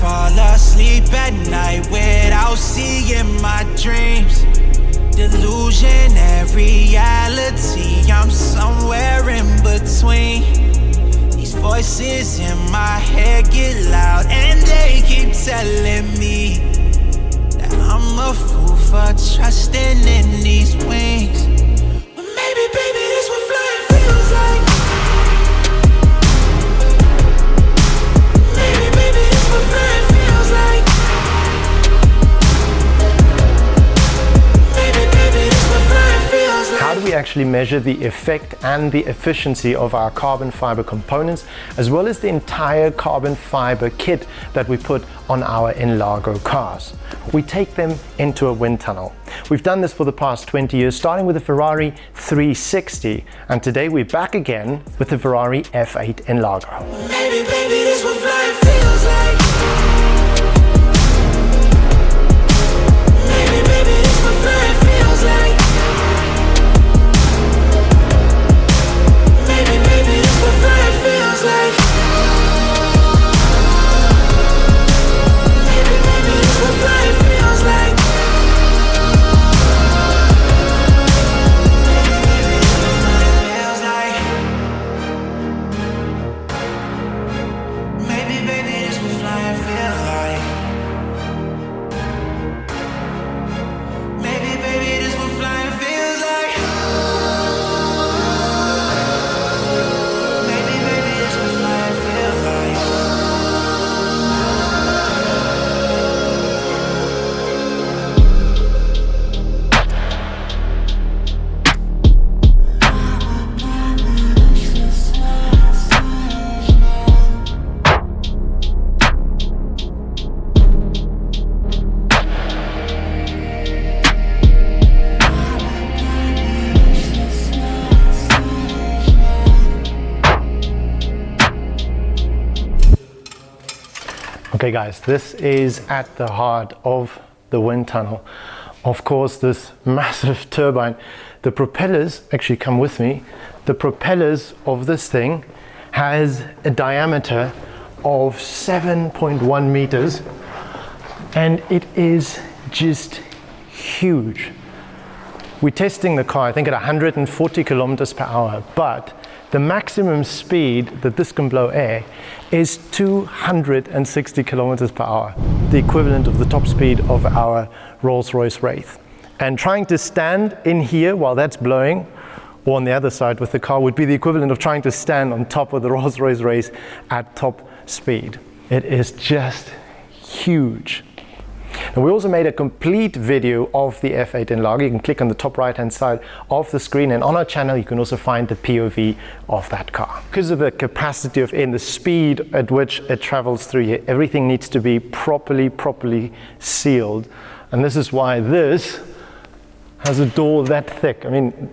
fall asleep at night without seeing my dreams. Delusion and reality, I'm somewhere in between. These voices in my head get loud and they keep telling me that I'm a fool for trusting in these wings. But maybe, baby, this what flying feels like. Maybe, baby, this what flying feels like. Maybe, baby, this what flying feels like. How do we actually measure the effect and the efficiency of our carbon fiber components, as well as the entire carbon fiber kit that we put on our NLargo cars? We take them into a wind tunnel. We've done this for the past 20 years, starting with the Ferrari 360, and today we're back again with the Ferrari F8 N-Largo. Maybe, baby, this what flying feels like. Maybe, baby, this what flying feels like. Maybe, baby, this what flying feels like. Maybe, baby, this what flying feels like. Maybe, baby, this what flying feels like. Maybe, baby, this what flying feels like. Maybe, baby, this what flying feels like. Okay guys, this is at the heart of the wind tunnel. Of course, this massive turbine, the propellers, actually come with me, the propellers of this thing has a diameter of 7.1 meters and it is just huge. We're testing the car, I think at 140 kilometers per hour, but the maximum speed that this can blow air is 260 kilometers per hour, the equivalent of the top speed of our Rolls-Royce Wraith. And trying to stand in here while that's blowing, or on the other side with the car, would be the equivalent of trying to stand on top of the Rolls-Royce Wraith at top speed. It is just huge. And we also made a complete video of the F8 N-Largo. You can click on the top right hand side of the screen, and on our channel you can also find the POV of that car. Because of the capacity of air and the speed at which it travels through here, everything needs to be properly sealed. And this is why this has a door that thick. I mean,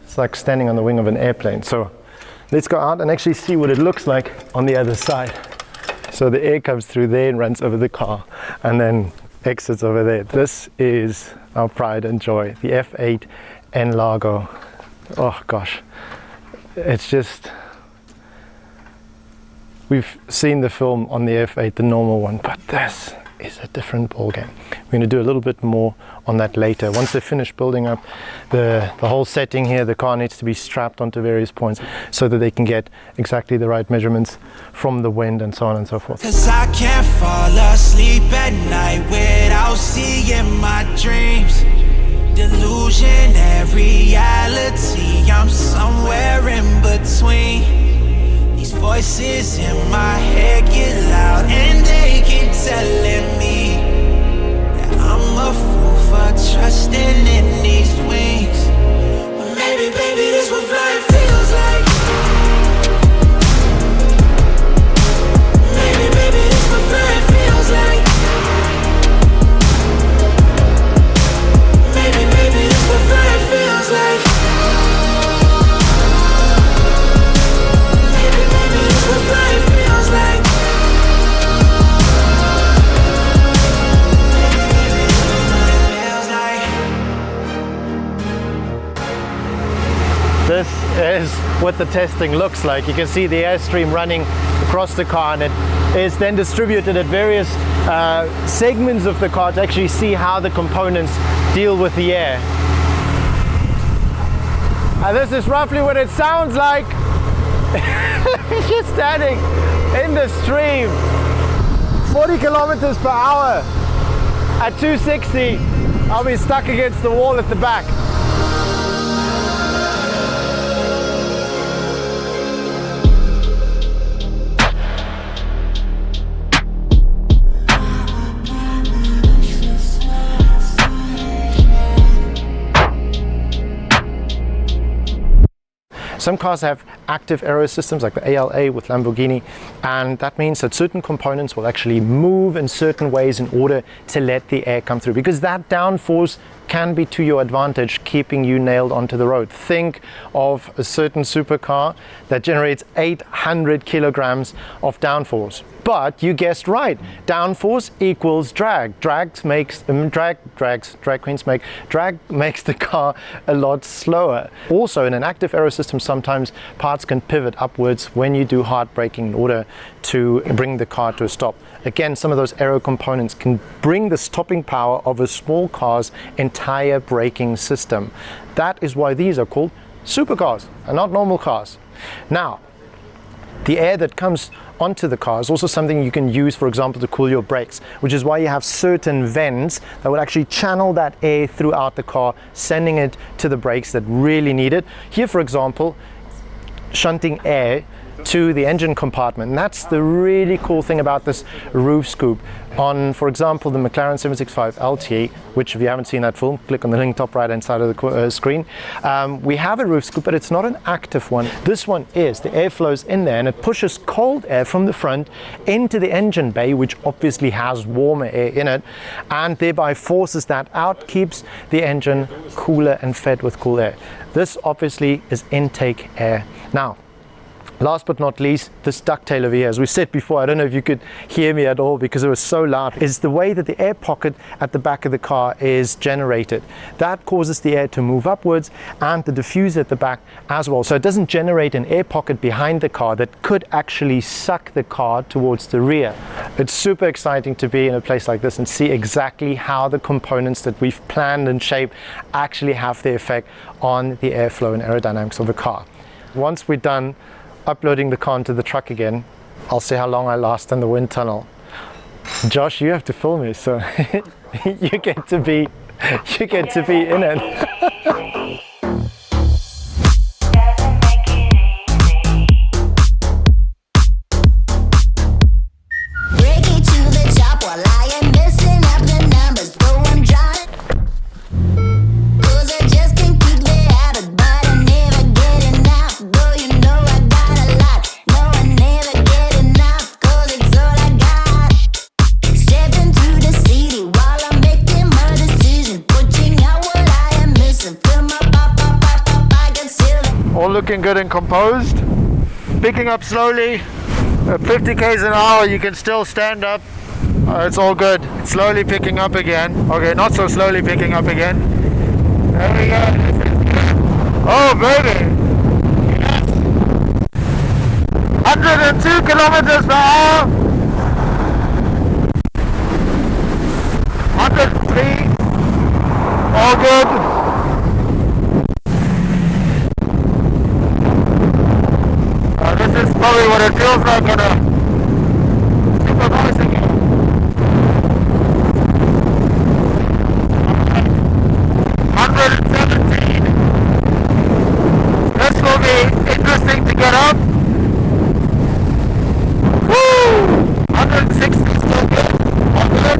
it's like standing on the wing of an airplane. So let's go out and actually see what it looks like on the other side. So the air comes through there and runs over the car and then exits over there. This is our pride and joy, the F8 N-Largo. Oh gosh, it's just, we've seen the film on the F8, the normal one, but this is a different ballgame. We're going to do a little bit more on that later. Once they finish building up the whole setting here, the car needs to be strapped onto various points so that they can get exactly the right measurements from the wind and so on and so forth. 'Cause I can't fall asleep at night without seeing my dreams. Delusion and reality, I'm somewhere in between. These voices in my head get loud and they keep telling me that I'm a fool for trusting in these wings. But maybe, baby, this what flying feels like. Maybe, baby, this what flying feels like. Maybe, baby, this what flying feels like. Maybe, baby, this what flying feels like. This is what the testing looks like. You can see the airstream running across the car, and it is then distributed at various segments of the car to actually see how the components deal with the air. And this is roughly what it sounds like if you're standing in the stream. 40 kilometers per hour at 260. I'll be stuck against the wall at the back. Some cars have active aero systems like the ALA with Lamborghini, and that means that certain components will actually move in certain ways in order to let the air come through, because that downforce can be to your advantage, keeping you nailed onto the road. Think of a certain supercar that generates 800 kilograms of downforce. But you guessed right, downforce equals drag. Drag makes the car a lot slower. Also, in an active aero system, sometimes parts can pivot upwards when you do hard braking in order to bring the car to a stop. Again, some of those aero components can bring the stopping power of a small car's entire braking system. That is why these are called supercars and not normal cars. Now, the air that comes onto the car is also something you can use, for example, to cool your brakes, which is why you have certain vents that will actually channel that air throughout the car, sending it to the brakes that really need it. Here, for example, shunting air to the engine compartment. And that's the really cool thing about this roof scoop. On, for example, the McLaren 765 LT, which if you haven't seen that film, click on the link top right hand side of the screen. We have a roof scoop, but it's not an active one. This one is. The air flows in there and it pushes cold air from the front into the engine bay, which obviously has warmer air in it, and thereby forces that out, keeps the engine cooler and fed with cool air. This obviously is intake air. Now, last but not least, this ducktail over here, as we said before, I don't know if you could hear me at all because it was so loud, is the way that the air pocket at the back of the car is generated. That causes the air to move upwards and the diffuser at the back as well. So it doesn't generate an air pocket behind the car that could actually suck the car towards the rear. It's super exciting to be in a place like this and see exactly how the components that we've planned and shaped actually have the effect on the airflow and aerodynamics of the car. Once we're done uploading the car into the truck again, I'll see how long I last in the wind tunnel. Josh, you have to film me, so you get to be in it. All looking good and composed. Picking up slowly. At 50 k's an hour, you can still stand up. It's all good. Slowly picking up again. Okay, not so slowly picking up again. There we go. Oh, baby. Yes. 102 kilometers per hour. 103. All good. This is probably what it feels like on a supervising. 117. This will be interesting to get up. Woo! 160 still good. All good.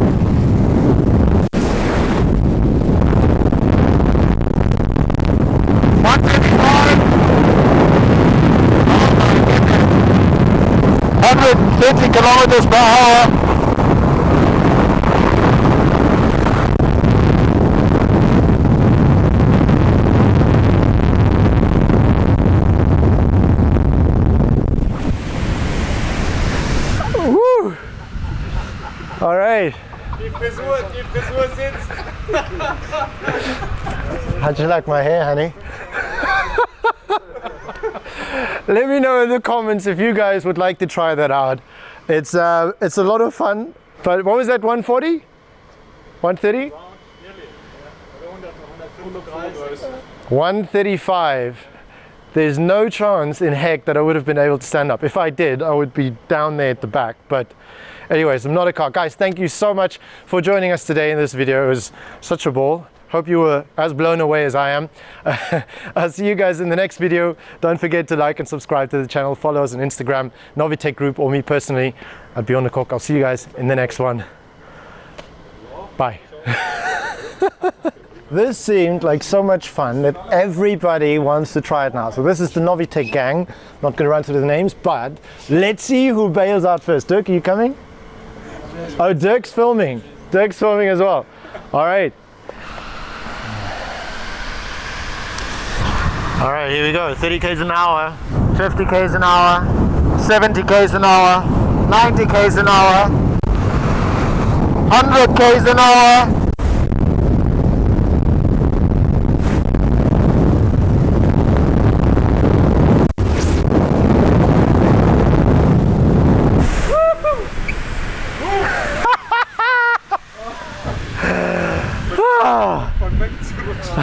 125. 150 kilometers per hour. Woo. All right. Die Frisur sitzt. How'd you like my hair, honey? Let me know in the comments if you guys would like to try that out. It's a lot of fun. But what was that, 140? 130? 135. There's no chance in heck that I would have been able to stand up. If I did, I would be down there at the back. But anyways, I'm not a car. Guys, thank you so much for joining us today in this video. It was such a ball. Hope you were as blown away as I am. I'll see you guys in the next video. Don't forget to like and subscribe to the channel. Follow us on Instagram, Novitec Group, or me personally at Beyond the Cork. I'll see you guys in the next one. Bye. This seemed like so much fun that everybody wants to try it now. So this is the Novitec gang. Not going to run through the names, but let's see who bails out first. Dirk, are you coming? Oh, Dirk's filming. Dirk's filming as well. All right. All right, here we go. 30 k's an hour, 50 k's an hour, 70 k's an hour, 90 k's an hour, 100 k's an hour. Von weg zurutschen.